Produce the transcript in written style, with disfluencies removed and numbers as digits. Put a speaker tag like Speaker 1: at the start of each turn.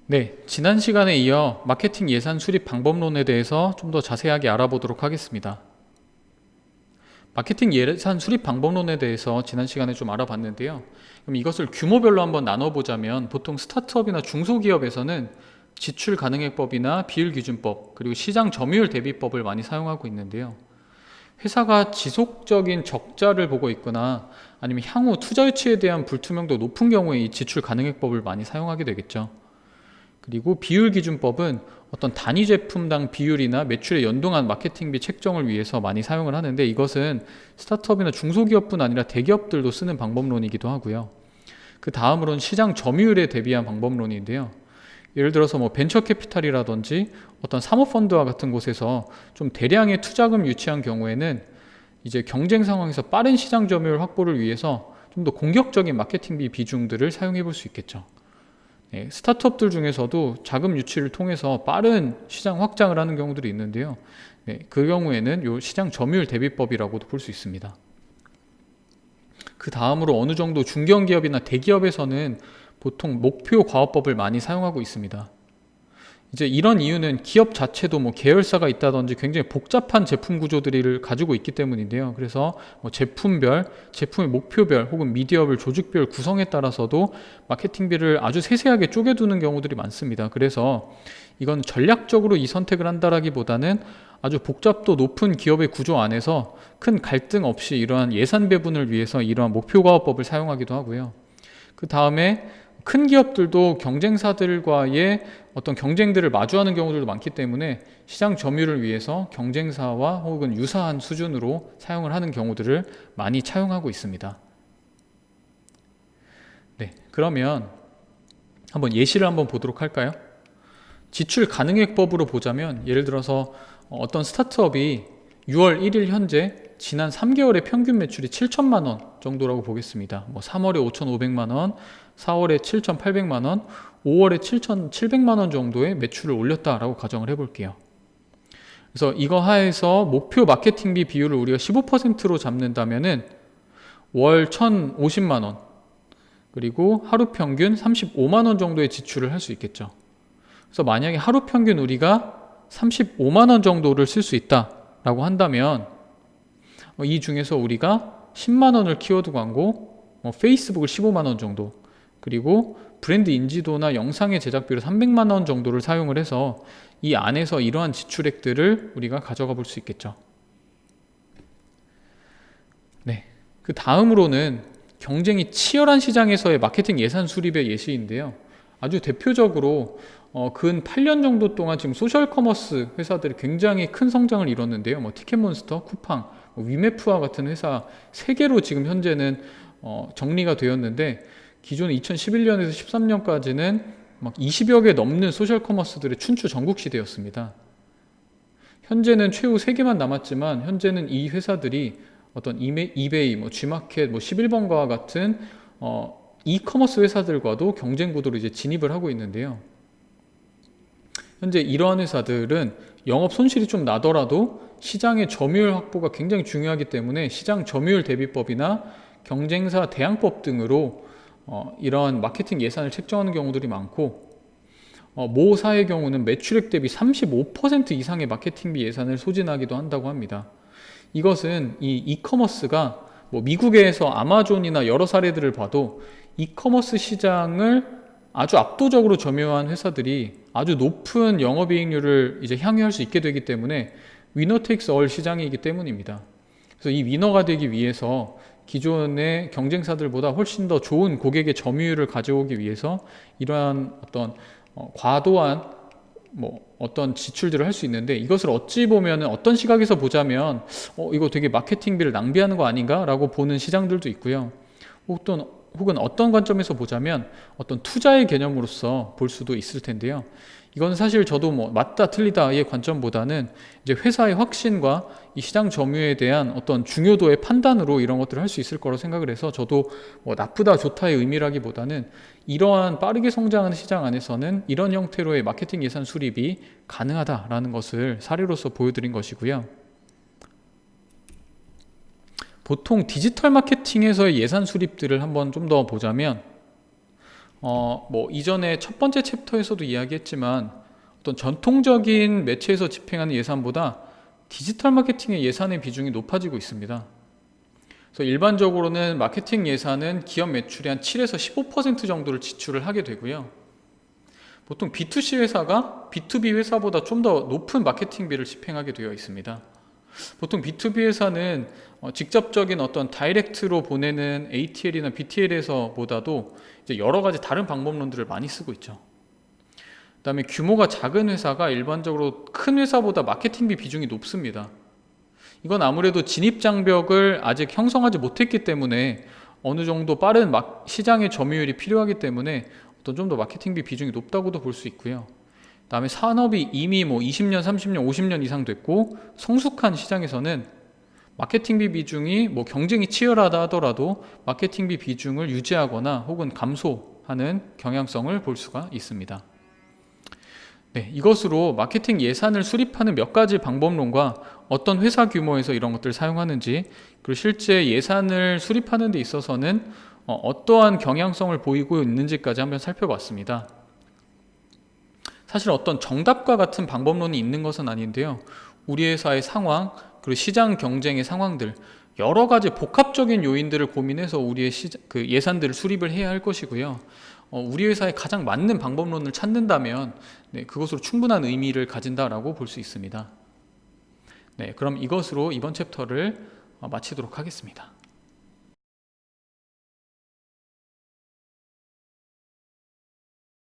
Speaker 1: 네, 지난 시간에 이어 마케팅 예산 수립 방법론에 대해서 좀 더 자세하게 알아보도록 하겠습니다. 마케팅 예산 수립 방법론에 대해서 지난 시간에 좀 알아봤는데요. 그럼 이것을 규모별로 한번 나눠보자면 보통 스타트업이나 중소기업에서는 지출 가능액법이나 비율기준법, 그리고 시장 점유율 대비법을 많이 사용하고 있는데요. 회사가 지속적인 적자를 보고 있거나 아니면 향후 투자 유치에 대한 불투명도 높은 경우에 이 지출 가능액법을 많이 사용하게 되겠죠. 그리고 비율기준법은 어떤 단위 제품당 비율이나 매출에 연동한 마케팅비 책정을 위해서 많이 사용을 하는데, 이것은 스타트업이나 중소기업뿐 아니라 대기업들도 쓰는 방법론이기도 하고요. 그 다음으로는 시장 점유율에 대비한 방법론인데요. 예를 들어서 벤처 캐피탈이라든지 어떤 사모펀드와 같은 곳에서 좀 대량의 투자금 유치한 경우에는 이제 경쟁 상황에서 빠른 시장 점유율 확보를 위해서 좀 더 공격적인 마케팅비 비중들을 사용해 볼 수 있겠죠. 네, 스타트업들 중에서도 자금 유치를 통해서 빠른 시장 확장을 하는 경우들이 있는데요. 네, 그 경우에는 이 시장 점유율 대비법이라고도 볼 수 있습니다. 그 다음으로 어느 정도 중견기업이나 대기업에서는 보통 목표 과업법을 많이 사용하고 있습니다. 이제 이런 이유는 기업 자체도 계열사가 있다든지 굉장히 복잡한 제품 구조들을 가지고 있기 때문인데요. 그래서 제품별, 제품의 목표별 혹은 미디어별, 조직별 구성에 따라서도 마케팅비를 아주 세세하게 쪼개두는 경우들이 많습니다. 그래서 이건 전략적으로 이 선택을 한다라기보다는 아주 복잡도 높은 기업의 구조 안에서 큰 갈등 없이 이러한 예산 배분을 위해서 이러한 목표과업법을 사용하기도 하고요. 그 다음에 큰 기업들도 경쟁사들과의 어떤 경쟁들을 마주하는 경우들도 많기 때문에 시장 점유율을 위해서 경쟁사와 혹은 유사한 수준으로 사용을 하는 경우들을 많이 차용하고 있습니다. 네, 그러면 한번 예시를 한번 보도록 할까요? 지출 가능액법으로 보자면, 예를 들어서 어떤 스타트업이 6월 1일 현재 지난 3개월의 평균 매출이 7천만 원 정도라고 보겠습니다. 3월에 5,500만 원, 4월에 7,800만 원, 5월에 7,700만 원 정도의 매출을 올렸다라고 가정을 해볼게요. 그래서 이거 하에서 목표 마케팅비 비율을 우리가 15%로 잡는다면은 월 1,050만 원, 그리고 하루 평균 35만 원 정도의 지출을 할 수 있겠죠. 그래서 만약에 하루 평균 우리가 35만 원 정도를 쓸 수 있다라고 한다면 이 중에서 우리가 10만 원을 키워드 광고, 페이스북을 15만 원 정도, 그리고 브랜드 인지도나 영상의 제작비로 300만 원 정도를 사용을 해서 이 안에서 이러한 지출액들을 우리가 가져가 볼 수 있겠죠. 네, 그 다음으로는 경쟁이 치열한 시장에서의 마케팅 예산 수립의 예시인데요. 아주 대표적으로 근 8년 정도 동안 지금 소셜 커머스 회사들이 굉장히 큰 성장을 이뤘는데요. 티켓몬스터, 쿠팡, 위메프와 같은 회사 3개로 지금 현재는 정리가 되었는데, 기존 2011년에서 13년까지는 막 20여 개 넘는 소셜 커머스들의 춘추 전국 시대였습니다. 현재는 최후 3개만 남았지만, 현재는 이 회사들이 어떤 이베이, G마켓, 11번가와 같은 이커머스 회사들과도 경쟁 구도로 이제 진입을 하고 있는데요. 현재 이러한 회사들은 영업 손실이 좀 나더라도 시장의 점유율 확보가 굉장히 중요하기 때문에 시장 점유율 대비법이나 경쟁사 대항법 등으로 이러한 마케팅 예산을 책정하는 경우들이 많고, 모 사의 경우는 매출액 대비 35% 이상의 마케팅비 예산을 소진하기도 한다고 합니다. 이것은 이 이커머스가 미국에서 아마존이나 여러 사례들을 봐도 이커머스 시장을 아주 압도적으로 점유한 회사들이 아주 높은 영업이익률을 이제 향유할 수 있게 되기 때문에 위너 테이크스 얼 시장이기 때문입니다. 그래서 이 위너가 되기 위해서 기존의 경쟁사들보다 훨씬 더 좋은 고객의 점유율을 가져오기 위해서 이러한 어떤 과도한 어떤 지출들을 할 수 있는데, 이것을 어찌 보면 어떤 시각에서 보자면 이거 되게 마케팅비를 낭비하는 거 아닌가 라고 보는 시장들도 있고요. 혹은 어떤 관점에서 보자면 어떤 투자의 개념으로서 볼 수도 있을 텐데요. 이건 사실 저도 맞다 틀리다의 관점보다는 이제 회사의 확신과 이 시장 점유에 대한 어떤 중요도의 판단으로 이런 것들을 할 수 있을 거라고 생각을 해서, 저도 나쁘다 좋다의 의미라기보다는 이러한 빠르게 성장하는 시장 안에서는 이런 형태로의 마케팅 예산 수립이 가능하다라는 것을 사례로서 보여드린 것이고요. 보통 디지털 마케팅에서의 예산 수립들을 한번 좀 더 보자면, 뭐 이전에 첫 번째 챕터에서도 이야기했지만 어떤 전통적인 매체에서 집행하는 예산보다 디지털 마케팅의 예산의 비중이 높아지고 있습니다. 그래서 일반적으로는 마케팅 예산은 기업 매출의 한 7에서 15% 정도를 지출을 하게 되고요. 보통 B2C 회사가 B2B 회사보다 좀 더 높은 마케팅비를 집행하게 되어 있습니다. 보통 B2B 회사는 직접적인 어떤 다이렉트로 보내는 ATL이나 BTL에서보다도 이제 여러 가지 다른 방법론들을 많이 쓰고 있죠. 그다음에 규모가 작은 회사가 일반적으로 큰 회사보다 마케팅비 비중이 높습니다. 이건 아무래도 진입 장벽을 아직 형성하지 못했기 때문에 어느 정도 빠른 시장의 점유율이 필요하기 때문에 어떤 좀 더 마케팅비 비중이 높다고도 볼 수 있고요. 그다음에 산업이 이미 뭐 20년, 30년, 50년 이상 됐고 성숙한 시장에서는 마케팅비 비중이 뭐 경쟁이 치열하다 하더라도 마케팅비 비중을 유지하거나 혹은 감소하는 경향성을 볼 수가 있습니다. 네, 이것으로 마케팅 예산을 수립하는 몇 가지 방법론과 어떤 회사 규모에서 이런 것들을 사용하는지, 그리고 실제 예산을 수립하는 데 있어서는 어떠한 경향성을 보이고 있는지까지 한번 살펴봤습니다. 사실 어떤 정답과 같은 방법론이 있는 것은 아닌데요. 우리 회사의 상황, 그리고 시장 경쟁의 상황들, 여러 가지 복합적인 요인들을 고민해서 우리의 예산들을 수립을 해야 할 것이고요. 우리 회사에 가장 맞는 방법론을 찾는다면 그것으로 충분한 의미를 가진다라고 볼 수 있습니다. 네, 그럼 이것으로 이번 챕터를 마치도록 하겠습니다.